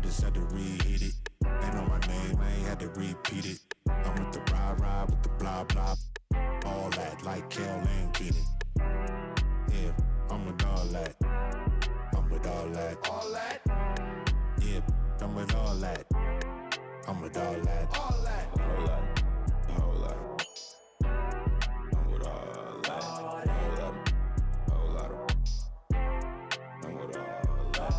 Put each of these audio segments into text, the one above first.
just had to reheat it. They know my name, I ain't had to repeat it. I'm with the ride with the blah blah. All that like Kel and Keenan. Yeah, I'm with all that. I'm with all that. All that. Yeah, I'm with all that. I'm with all that. All that. Whole lot. Whole lot. I'm with all that. Whole lot. Whole lot. I'm with all that.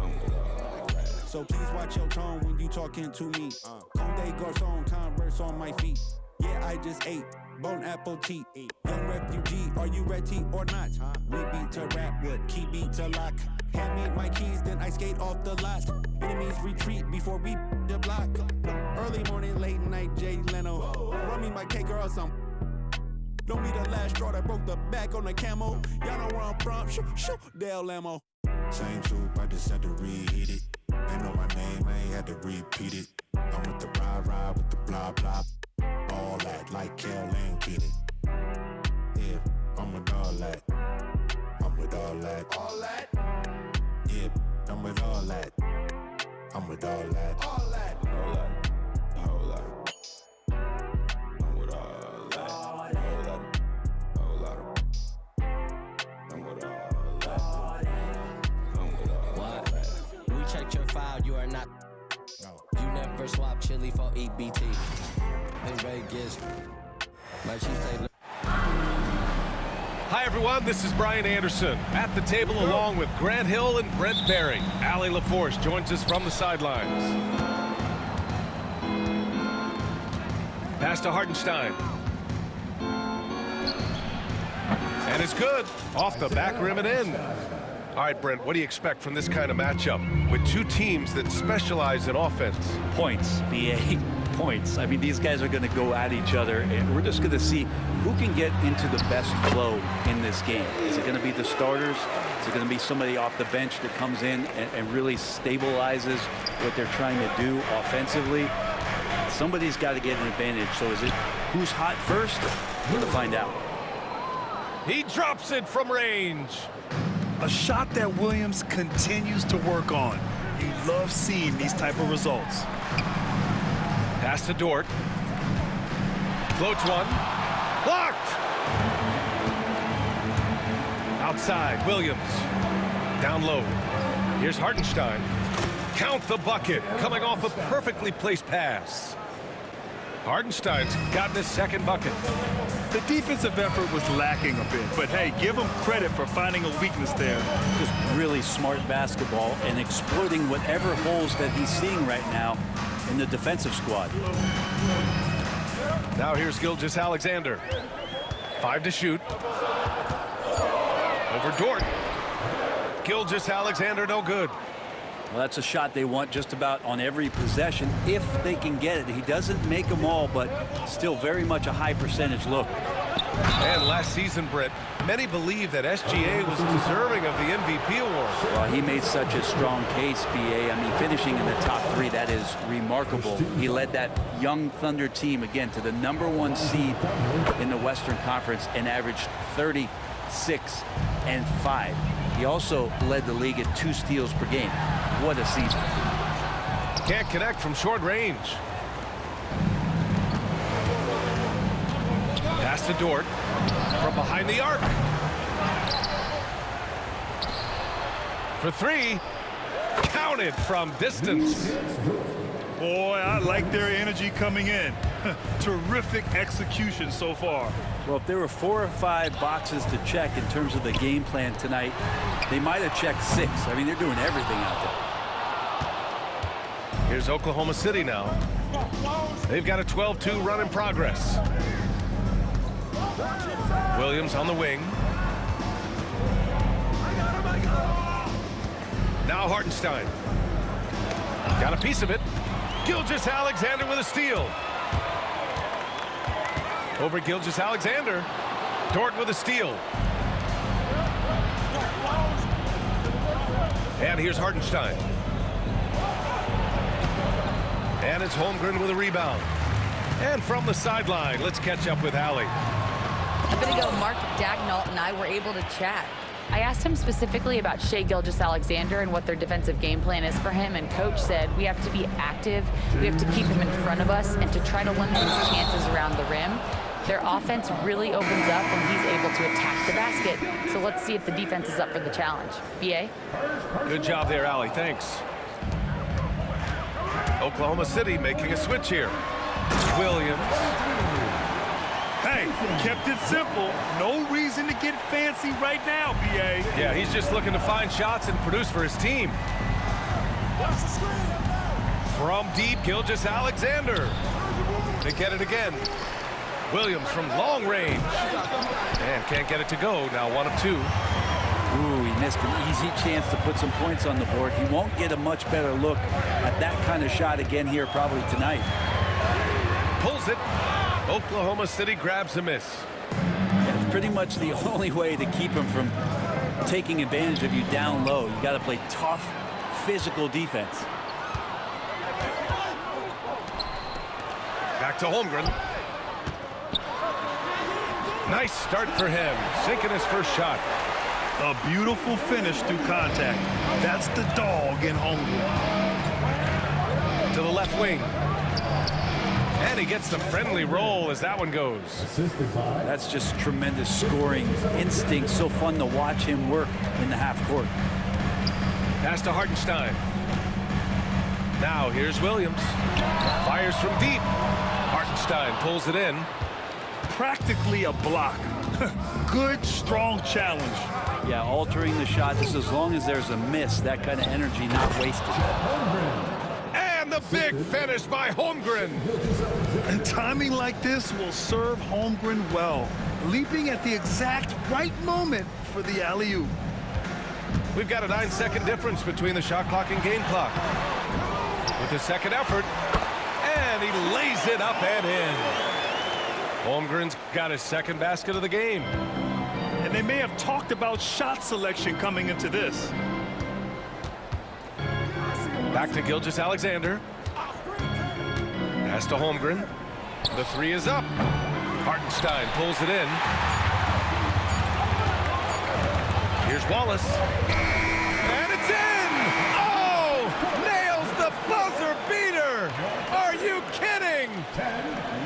I'm with all that. So please watch your tone when you talking to me. Conde Garçon, Converse on my feet. Yeah, I just ate. Bon appetit. Young refugee, are you ready or not? We beat to rap with key beat to lock. Hand me my keys, then I skate off the lot. Enemies retreat before we the block. Early morning, late night, Jay Leno. Run me my cake or some. Don't be the last straw that broke the back on the camel. Y'all know where I'm from. Shoo, Dale Lamo. Same soup, I just had to reheat it. They know my name, I ain't had to repeat it. I'm with the ride with the blah blah. All that like Kel and Keenan. Yeah, I'm with all that. I'm with all that. All that. Yeah, I'm with all that. I'm with all that. All that. Whole lot. Whole lot. I'm with all that. Whole lot. Whole lot. I'm with all that. I'm with all that. We checked your file, you are not. No. You never swap chili for EBT. In Vegas, my cheesesteak. Hi, everyone. This is Brian Anderson at the table along with Grant Hill and Brent Barry. Allie LaForce joins us from the sidelines. Pass to Hartenstein. And it's good. Off the back rim and in. All right, Brent, what do you expect from this kind of matchup with two teams that specialize in offense? Points, BA, points. I mean, these guys are going to go at each other, and we're just going to see who can get into the best flow in this game. Is it going to be the starters? Is it going to be somebody off the bench that comes in and really stabilizes what they're trying to do offensively? Somebody's got to get an advantage. So is it who's hot first? We're going to find out. He drops it from range. A shot that Williams continues to work on. You love seeing these type of results. Pass to Dort. Floats one. Blocked! Outside, Williams. Down low. Here's Hartenstein. Count the bucket. Coming off a perfectly placed pass. Hartenstein's gotten his second bucket. The defensive effort was lacking a bit, but hey, give him credit for finding a weakness there. Just really smart basketball and exploiting whatever holes that he's seeing right now in the defensive squad. Now here's Gilgeous-Alexander. 5 to shoot. Over Dort. Gilgeous-Alexander no good. Well, that's a shot they want just about on every possession if they can get it. He doesn't make them all, but still very much a high percentage look. And last season, Brett, many believe that SGA was deserving of the MVP award. Well, he made such a strong case, BA. I mean, finishing in the top 3, that is remarkable. He led that young Thunder team, again, to the #1 seed in the Western Conference and averaged 36 and 5. He also led the league at 2 steals per game. What a season. Can't connect from short range. Pass to Dort from behind the arc. For 3. Counted from distance. Boy, I like their energy coming in. Terrific execution so far. Well, if there were 4 or 5 boxes to check in terms of the game plan tonight, they might have checked 6. I mean, they're doing everything out there. Here's Oklahoma City now. They've got a 12-2 run in progress. Williams on the wing. Now Hartenstein. Got a piece of it. Gilgeous-Alexander with a steal. Over Gilgeous-Alexander. Dort with a steal. And here's Hartenstein. And it's Holmgren with a rebound. And from the sideline, let's catch up with Allie. A bit ago, Mark Daigneault and I were able to chat. I asked him specifically about Shai Gilgeous-Alexander and what their defensive game plan is for him, and Coach said we have to be active, we have to keep him in front of us, and to try to limit his chances around the rim. Their offense really opens up when he's able to attack the basket, so let's see if the defense is up for the challenge. B.A.? Good job there, Allie. Thanks. Oklahoma City making a switch here. Williams. Hey, kept it simple. No reason to get fancy right now, B.A. Yeah, he's just looking to find shots and produce for his team. From deep, Gilgeous-Alexander. They get it again. Williams from long range. And can't get it to go. Now 1 of 2. Ooh, he missed an easy chance to put some points on the board. He won't get a much better look at that kind of shot again here probably tonight. Pulls it. Oklahoma City grabs a miss. It's pretty much the only way to keep him from taking advantage of you down low. You got to play tough, physical defense. Back to Holmgren. Nice start for him. Sinking his first shot. A beautiful finish through contact. That's the dog in Holmgren. To the left wing. And he gets the friendly roll as that one goes. That's just tremendous scoring instinct. So fun to watch him work in the half court. Pass to Hartenstein. Now here's Williams. Fires from deep. Hartenstein pulls it in. Practically a block. Good, strong challenge. Yeah, altering the shot just as long as there's a miss. That kind of energy not wasted. And the big finish by Holmgren. And timing like this will serve Holmgren well. Leaping at the exact right moment for the alley-oop. We've got a 9-second difference between the shot clock and game clock. With his second effort. And he lays it up and in. Holmgren's got his second basket of the game. And they may have talked about shot selection coming into this. Back to Gilgeous-Alexander. Pass to Holmgren. The 3 is up. Hartenstein pulls it in. Here's Wallace. And it's in! Oh! Nails the buzzer beater! Are you kidding?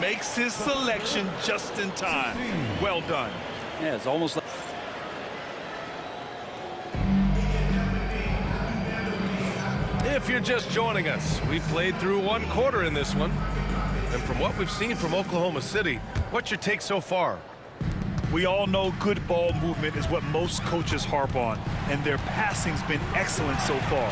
Makes his selection just in time. Well done. Yeah, it's almost like... If you're just joining us, we played through 1 quarter in this one. And from what we've seen from Oklahoma City, what's your take so far? We all know good ball movement is what most coaches harp on, and their passing's been excellent so far.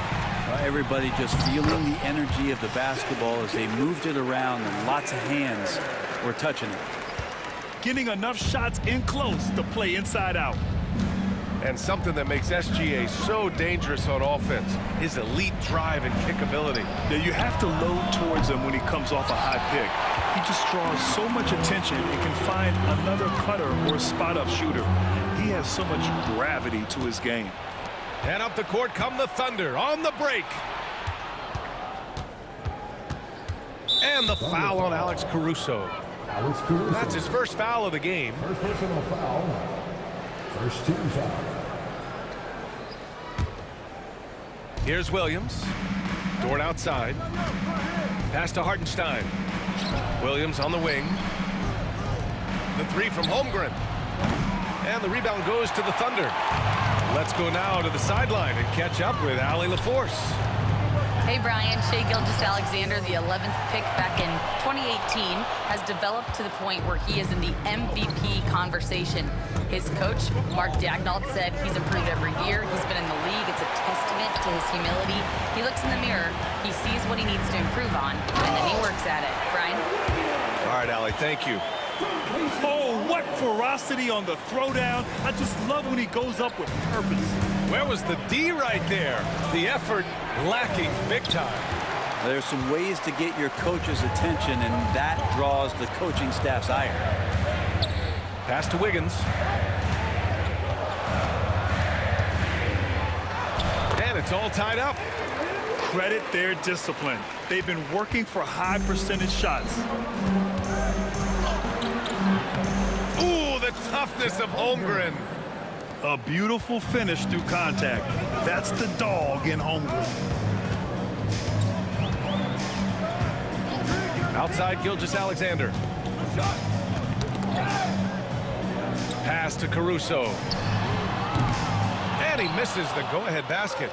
Everybody just feeling the energy of the basketball as they moved it around, and lots of hands were touching it. Getting enough shots in close to play inside out. And something that makes SGA so dangerous on offense, his elite drive and kick ability. Now you have to load towards him when he comes off a high pick. He just draws so much attention and can find another cutter or spot-up shooter. He has so much gravity to his game. And up the court come the Thunder on the break. And the foul on Alex Caruso. That's his first foul of the game. First personal foul. First team foul. Here's Williams. Dort outside. Pass to Hartenstein. Williams on the wing. The 3 from Holmgren. And the rebound goes to the Thunder. Let's go now to the sideline and catch up with Allie LaForce. Hey, Brian. Shai Gilgeous-Alexander, the 11th pick back in 2018, has developed to the point where he is in the MVP conversation. His coach, Mark Daigneault, said he's improved every year. He's been in the league. It's a testament to his humility. He looks in the mirror, he sees what he needs to improve on, and then he works at it. Brian? All right, Allie, thank you. Oh, what ferocity on the throwdown. I just love when he goes up with purpose. Where was the D right there? The effort lacking big time. There's some ways to get your coach's attention, and that draws the coaching staff's ire. Pass to Wiggins. And it's all tied up. Credit their discipline. They've been working for high percentage shots. Ooh, the toughness of Holmgren. A beautiful finish through contact. That's the dog in Holmgren. Outside Gilgeous-Alexander. Pass to Caruso. And he misses the go-ahead basket.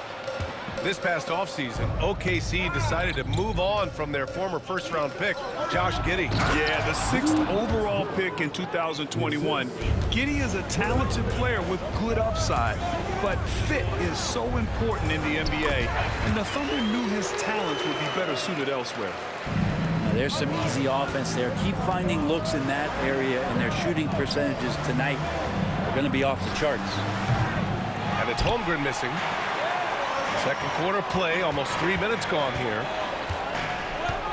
This past offseason, OKC decided to move on from their former first-round pick, Josh Giddey. Yeah, the 6th overall pick in 2021. Giddey is a talented player with good upside, but fit is so important in the NBA, and the Thunder knew his talents would be better suited elsewhere. Now, there's some easy offense there. Keep finding looks in that area, and their shooting percentages tonight are going to be off the charts. And it's Holmgren missing. Second quarter play, almost 3 minutes gone here.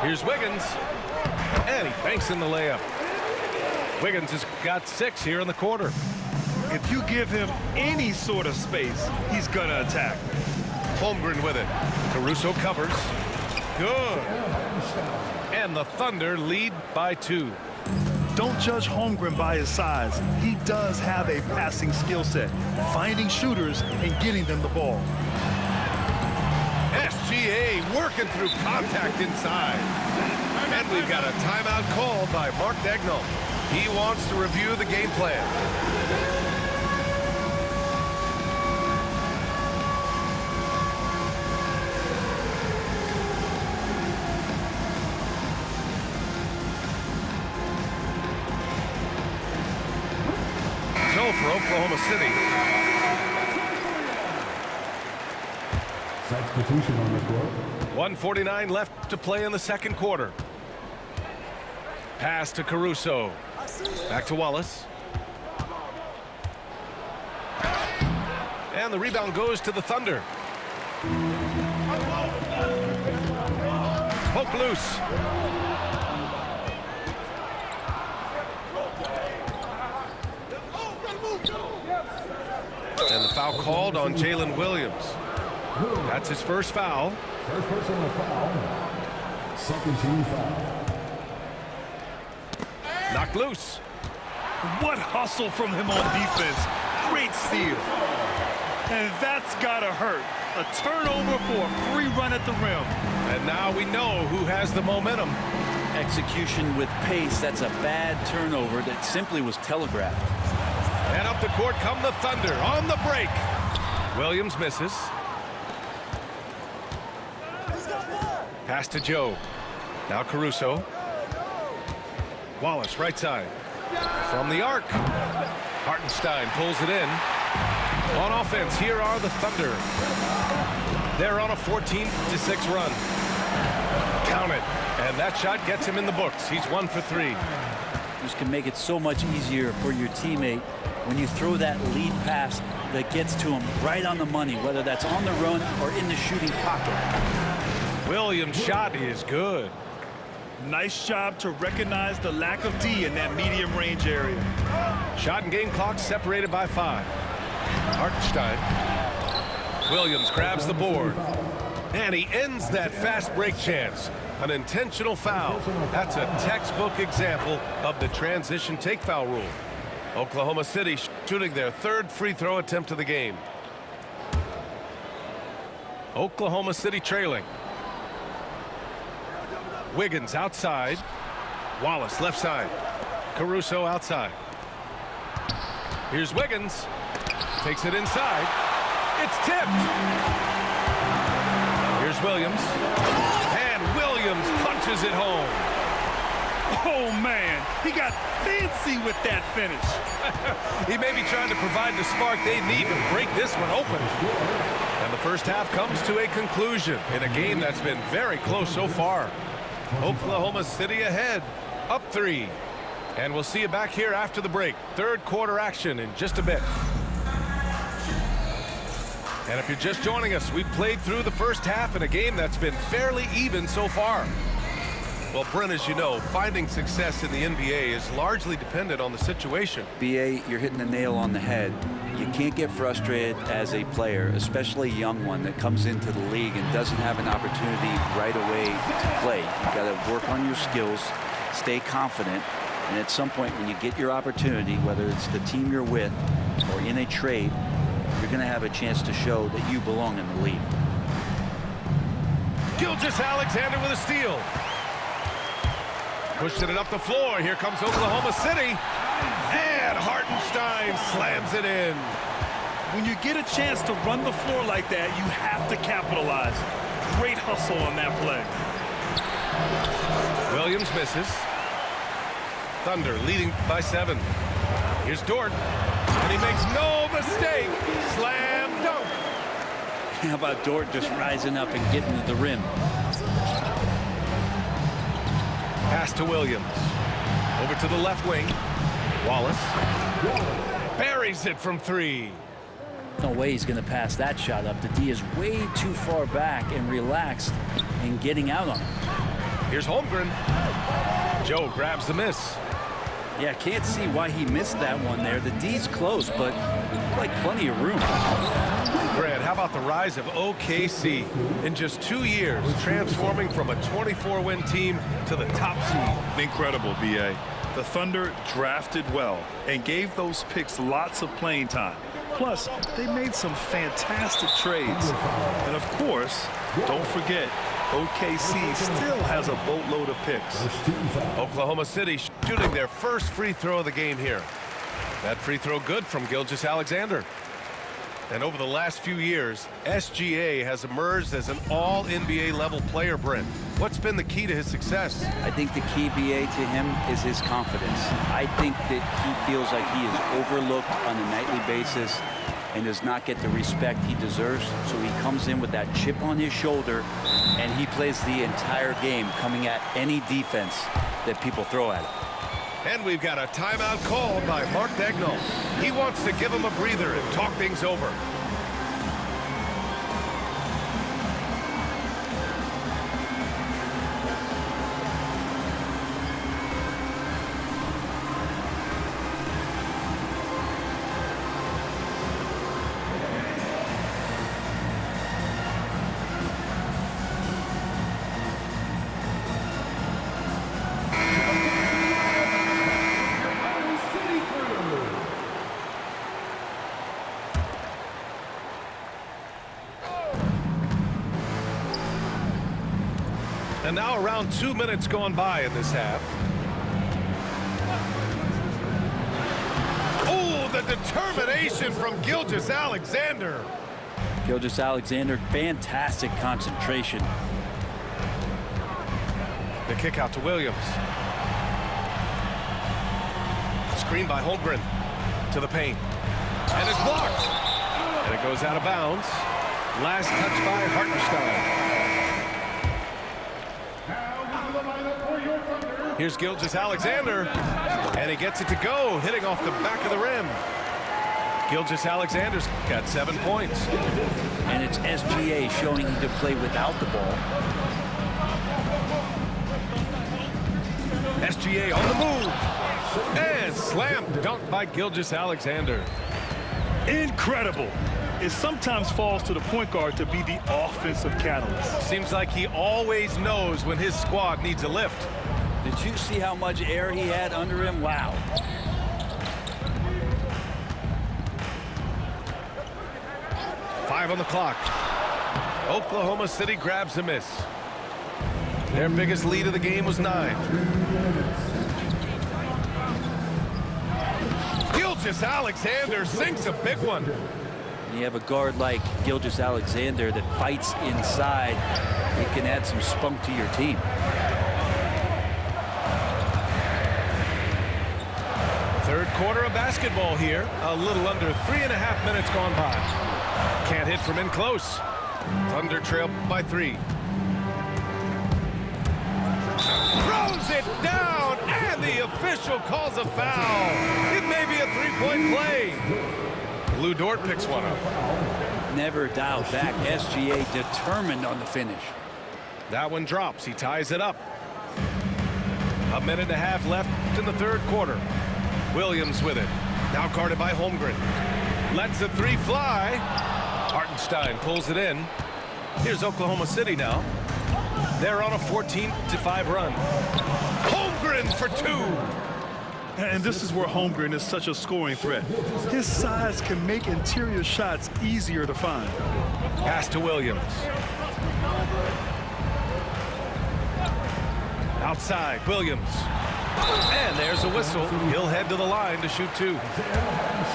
Here's Wiggins. And he banks in the layup. Wiggins has got 6 here in the quarter. If you give him any sort of space, he's going to attack. Holmgren with it. Caruso covers. Good. And the Thunder lead by 2. Don't judge Holmgren by his size. He does have a passing skill set, finding shooters and getting them the ball. SGA working through contact inside. And we've got a timeout called by Mark Daigneault. He wants to review the game plan. So for Oklahoma City, substitution on the court. 1:49 left to play in the second quarter. Pass to Caruso. Back to Wallace. And the rebound goes to the Thunder. Poke loose. And the foul called on Jalen Williams. That's his first foul. First personal foul. Second team foul. Knocked loose. What hustle from him on defense. Great steal. And that's gotta hurt. A turnover for a free run at the rim. And now we know who has the momentum. Execution with pace. That's a bad turnover that simply was telegraphed. And up the court come the Thunder on the break. Williams misses. Pass to Joe. Now Caruso. Wallace right side. From the arc. Hartenstein pulls it in. On offense, here are the Thunder. They're on a 14-6 run. Count it. And that shot gets him in the books. He's 1 for 3. This can make it so much easier for your teammate when you throw that lead pass that gets to him right on the money, whether that's on the run or in the shooting pocket. Williams' shot is good. Nice job to recognize the lack of D in that medium range area. Shot and game clock separated by 5. Hartenstein. Williams grabs the board. And he ends that fast break chance. An intentional foul. That's a textbook example of the transition take foul rule. Oklahoma City shooting their 3rd free throw attempt of the game. Oklahoma City trailing. Wiggins outside. Wallace left side. Caruso outside. Here's Wiggins. Takes it inside. It's tipped. Here's Williams. And Williams punches it home. Oh, man. He got fancy with that finish. He may be trying to provide the spark they need to break this one open. And the first half comes to a conclusion in a game that's been very close so far. Oklahoma City ahead, up 3. And we'll see you back here after the break. 3rd quarter action in just a bit. And if you're just joining us, we played through the first half in a game that's been fairly even so far. Well, Brent, as you know, finding success in the NBA is largely dependent on the situation. BA, you're hitting the nail on the head. You can't get frustrated as a player, especially a young one that comes into the league and doesn't have an opportunity right away to play. You got to work on your skills, stay confident, and at some point when you get your opportunity, whether it's the team you're with or in a trade, you're going to have a chance to show that you belong in the league. Gilgeous-Alexander with a steal. Pushing it up the floor. Here comes Oklahoma City. And Hartenstein slams it in. When you get a chance to run the floor like that, you have to capitalize. Great hustle on that play. Williams misses. Thunder leading by 7. Here's Dort. And he makes no mistake. Slam dunk. How about Dort just rising up and getting to the rim? Pass to Williams. Over to the left wing. Wallace buries it from 3. No way he's going to pass that shot up. The D is way too far back and relaxed in getting out on it. Here's Holmgren. Joe grabs the miss. Yeah, can't see why he missed that one there. The D's close, but like plenty of room. Grant, how about the rise of OKC in just 2 years, transforming from a 24-win team to the top seed? Incredible, B.A. The Thunder drafted well and gave those picks lots of playing time. Plus, they made some fantastic trades. And of course, don't forget, OKC still has a boatload of picks. Oklahoma City shooting their first free throw of the game here. That free throw good from Gilgeous-Alexander. And over the last few years, SGA has emerged as an all-NBA level player, Brent. What's been the key to his success? I think the key, BA, to him is his confidence. I think that he feels like he is overlooked on a nightly basis and does not get the respect he deserves. So he comes in with that chip on his shoulder, and he plays the entire game coming at any defense that people throw at him. And we've got a timeout called by Mark Daigneault. He wants to give him a breather and talk things over. And now around 2 minutes gone by in this half. Oh, the determination from Gilgeous-Alexander. Gilgeous-Alexander, fantastic concentration. The kick out to Williams. Screen by Holmgren to the paint. And it's blocked. And it goes out of bounds. Last touch by Hartenstein. Here's Gilgeous-Alexander, and he gets it to go, hitting off the back of the rim. Gilgeous-Alexander's got 7 points. And it's SGA showing he can play without the ball. SGA on the move. And slam dunk by Gilgeous-Alexander. Incredible. It sometimes falls to the point guard to be the offensive catalyst. Seems like he always knows when his squad needs a lift. Did you see how much air he had under him? Wow. Five on the clock. Oklahoma City grabs a miss. Their biggest lead of the game was 9. Gilgeous-Alexander sinks a big one. When you have a guard like Gilgeous-Alexander that fights inside, it can add some spunk to your team. Third quarter of basketball here. A little under 3.5 minutes gone by. Can't hit from in close. Thunder trail by 3. Throws it down, and the official calls a foul. It may be a 3-point play. Lou Dort picks one up. Never dialed back. SGA determined on the finish. That one drops. He ties it up. 1.5 minutes left in the third quarter. Williams with it. Now guarded by Holmgren. Lets the 3 fly. Hartenstein pulls it in. Here's Oklahoma City now. They're on a 14-5 run. Holmgren for 2. And this is where Holmgren is such a scoring threat. His size can make interior shots easier to find. Pass to Williams. Outside, Williams. And there's a whistle. He'll head to the line to shoot 2.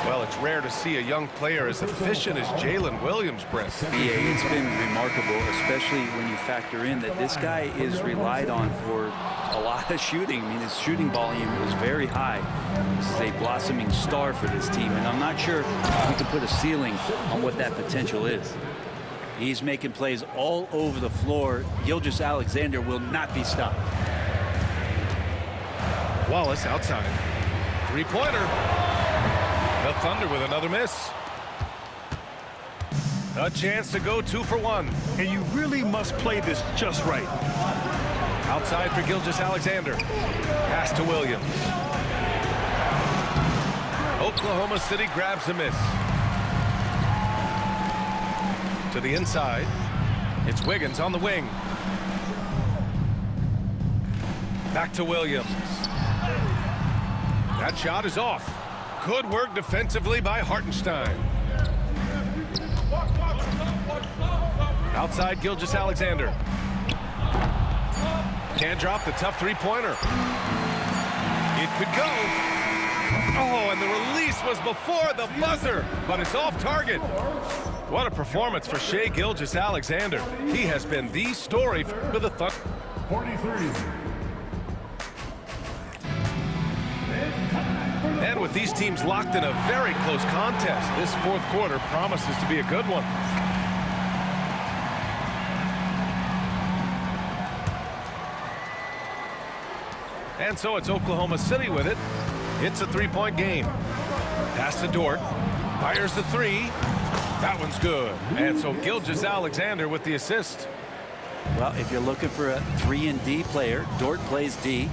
Well, it's rare to see a young player as efficient as Jalen Williams, Brent. Yeah, it's been remarkable, especially when you factor in that this guy is relied on for a lot of shooting. I mean, his shooting volume is very high. This is a blossoming star for this team, and I'm not sure we can put a ceiling on what that potential is. He's making plays all over the floor. Gilgeous-Alexander will not be stopped. Wallace outside. Three-pointer. The Thunder with another miss. A chance to go 2 for 1. And you really must play this just right. Outside for Gilgeous-Alexander. Pass to Williams. Oklahoma City grabs a miss. To the inside. It's Wiggins on the wing. Back to Williams. That shot is off. Good work defensively by Hartenstein. Outside Gilgeous-Alexander. Can't drop the tough three-pointer. It could go. Oh, and the release was before the buzzer, but it's off target. What a performance for Shai Gilgeous-Alexander. He has been the story for the Thunder. 43. And with these teams locked in a very close contest, this fourth quarter promises to be a good one. And so it's Oklahoma City with it. It's a three-point game. Pass to Dort. Fires the three. That one's good. And so Gilgeous-Alexander with the assist. Well, if you're looking for a 3-and-D player, Dort plays D,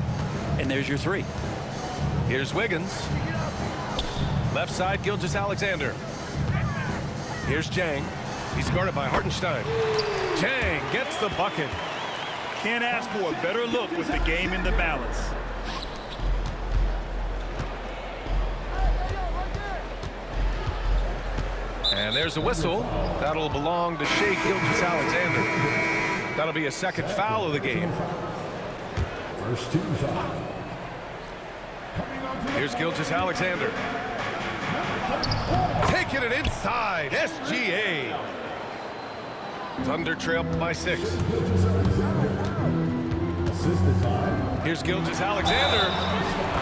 and there's your 3. Here's Wiggins. Left side, Gilgeous-Alexander. Here's Jang. He's guarded by Hartenstein. Jang gets the bucket. Can't ask for a better look with the game in the balance. And there's a whistle. That'll belong to Shai Gilgeous-Alexander. That'll be a second foul of the game. First team foul. Here's Gilgeous-Alexander. Taking it inside. SGA. Thunder trail by 6. Here's Gilgeous-Alexander.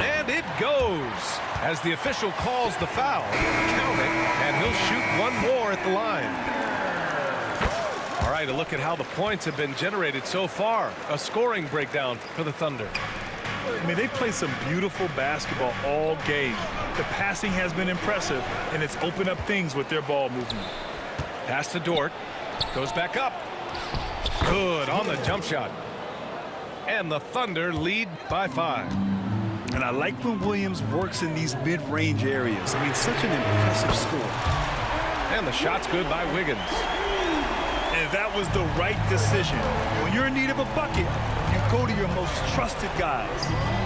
And it goes. As the official calls the foul. Count it. And he'll shoot one more at the line. All right, a look at how the points have been generated so far. A scoring breakdown for the Thunder. I mean, they've played some beautiful basketball all game. The passing has been impressive, and it's opened up things with their ball movement. Pass to Dort. Goes back up. Good on the jump shot. And the Thunder lead by 5. And I like when Williams works in these mid-range areas. I mean, such an impressive score. And the shot's good by Wiggins. And that was the right decision. When you're in need of a bucket, you go to your most trusted guys.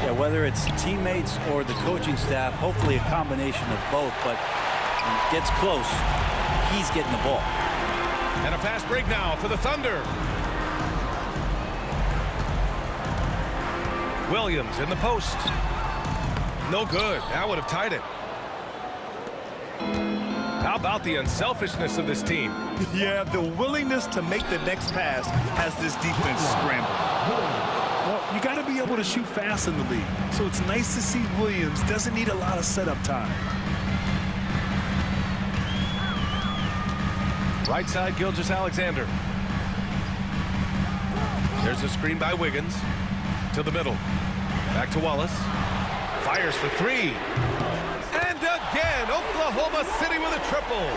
Yeah, whether it's teammates or the coaching staff, hopefully a combination of both, but when it gets close, he's getting the ball. And a fast break now for the Thunder. Williams in the post. No good. That would have tied it. How about the unselfishness of this team? Yeah, the willingness to make the next pass has this defense scrambled. Well, you got to be able to shoot fast in the league. So it's nice to see Williams doesn't need a lot of setup time. Right side, Gilgeous-Alexander. There's a screen by Wiggins. To the middle. Back to Wallace. Fires for 3. And again, Oklahoma City with a triple.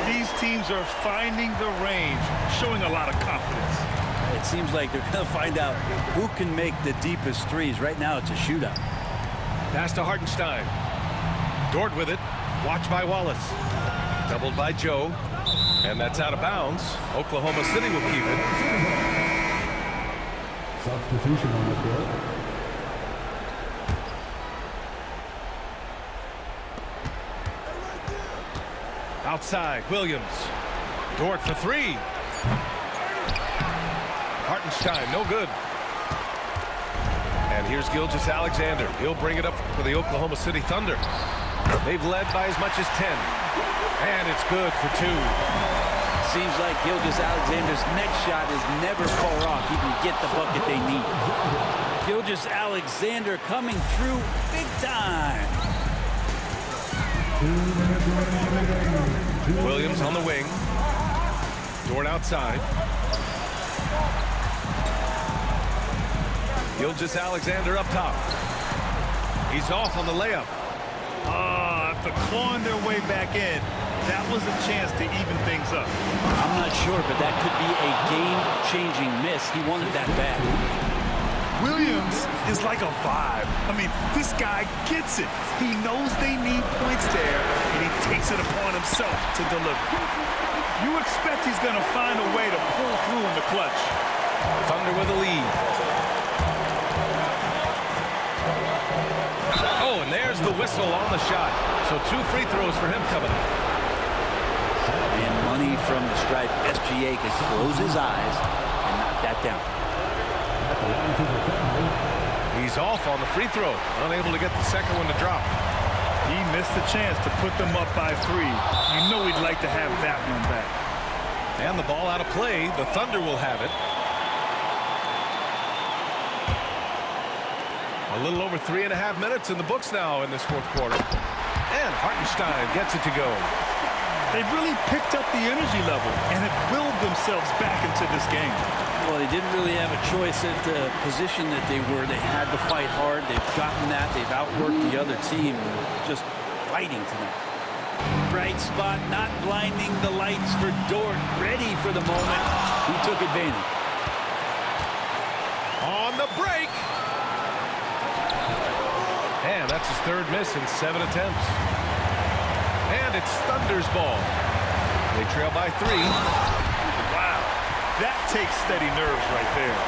These teams are finding the range, showing a lot of confidence. It seems like they're going to find out who can make the deepest threes. Right now, it's a shootout. Pass to Hartenstein. Dort with it. Watched by Wallace. Doubled by Joe. And that's out of bounds. Oklahoma City will keep it. Substitution on the court. Outside, Williams. Dort for three. Hartenstein, no good. And here's Gilgeous-Alexander. He'll bring it up for the Oklahoma City Thunder. They've led by as much as 10. And it's good for two. Seems like Gilgeous-Alexander's next shot is never far off. He can get the bucket they need. Gilgeous-Alexander coming through big time. Williams on the wing. Dort outside. Gilgeous-Alexander up top. He's off on the layup. After clawing their way back in, that was a chance to even things up. I'm not sure, but that could be a game-changing miss. He wanted that bad. Williams is like a vibe. I mean, this guy gets it. He knows they need points there, and he takes it upon himself to deliver. You expect he's going to find a way to pull through in the clutch. Thunder with a lead. Oh, and there's the whistle on the shot. So 2 free throws for him coming up. And money from the stripe. SGA can close his eyes and knock that down. He's off on the free throw. Unable to get the second one to drop. He missed the chance to put them up by 3. You know he'd like to have that one back. And the ball out of play. The Thunder will have it. A little over 3.5 minutes in the books now in this fourth quarter. And Hartenstein gets it to go. They've really picked up the energy level and have willed themselves back into this game. Well, they didn't really have a choice at the position that they were. They had to fight hard. They've gotten that. They've outworked the other team. Just fighting tonight. Bright spot, not blinding the lights for Dort. Ready for the moment. He took advantage. On the break. And that's his third miss in 7 attempts. And it's Thunder's ball. They trail by 3. Wow, that takes steady nerves right there.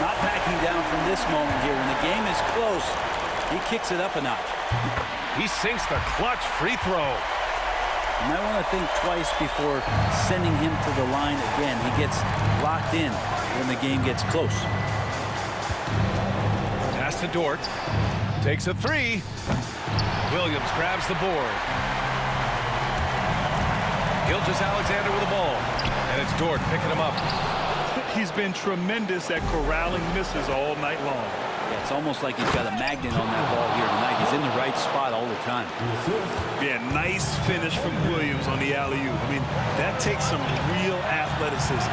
Not backing down from this moment here. When the game is close, he kicks it up a notch. He sinks the clutch free throw. You might want to think twice before sending him to the line again. He gets locked in when the game gets close. Pass to Dort. Takes a 3. Williams grabs the board. Gilgeous-Alexander with the ball. And it's Dort picking him up. He's been tremendous at corralling misses all night long. Yeah, it's almost like he's got a magnet on that ball here tonight. He's in the right spot all the time. Yeah, nice finish from Williams on the alley-oop. I mean, that takes some real athleticism.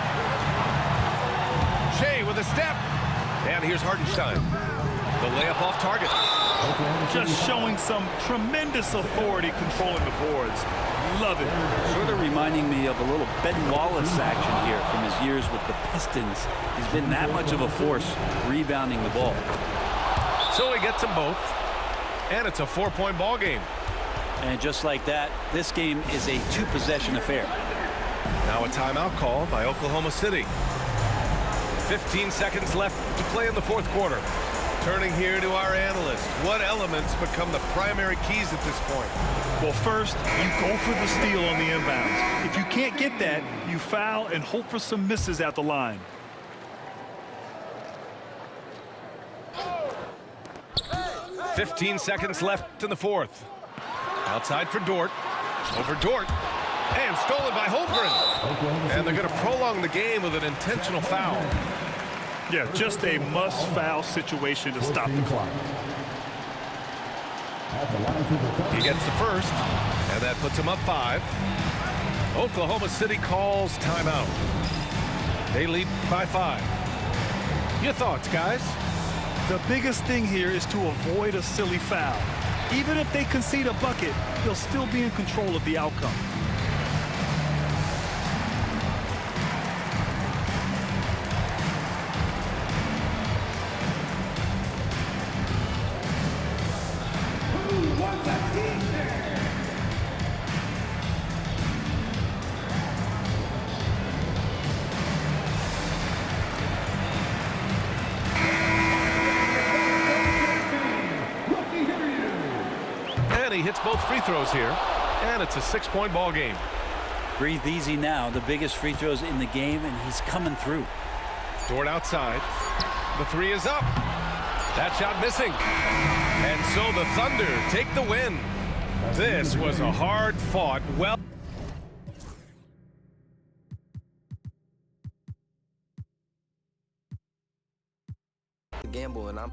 Shea with a step. And here's Hartenstein. The layup off target. Just showing some tremendous authority controlling the boards. Love it. Sort of reminding me of a little Ben Wallace action here from his years with the Pistons. He's been that much of a force rebounding the ball. So he gets them both. And it's a 4-point ball game. And just like that, this game is a 2-possession affair. Now a timeout call by Oklahoma City. 15 seconds left to play in the fourth quarter. Turning here to our analyst. What elements become the primary keys at this point? Well, first, you go for the steal on the inbounds. If you can't get that, you foul and hope for some misses at the line. "15 seconds left in the fourth. Outside for Dort. Over Dort. And stolen by Holmgren. And they're going to prolong the game with an intentional foul. Yeah, just a must-foul situation to stop the clock. He gets the first, and that puts him up 5. Oklahoma City calls timeout. They lead by 5. Your thoughts, guys? The biggest thing here is to avoid a silly foul. Even if they concede a bucket, they'll still be in control of the outcome. And he hits both free throws here. And it's a 6-point ball game. Breathe easy now. The biggest free throws in the game, and he's coming through. Dort outside. The three is up. That shot missing. And so the Thunder take the win. This was a hard-fought, well... Gamble, and I'm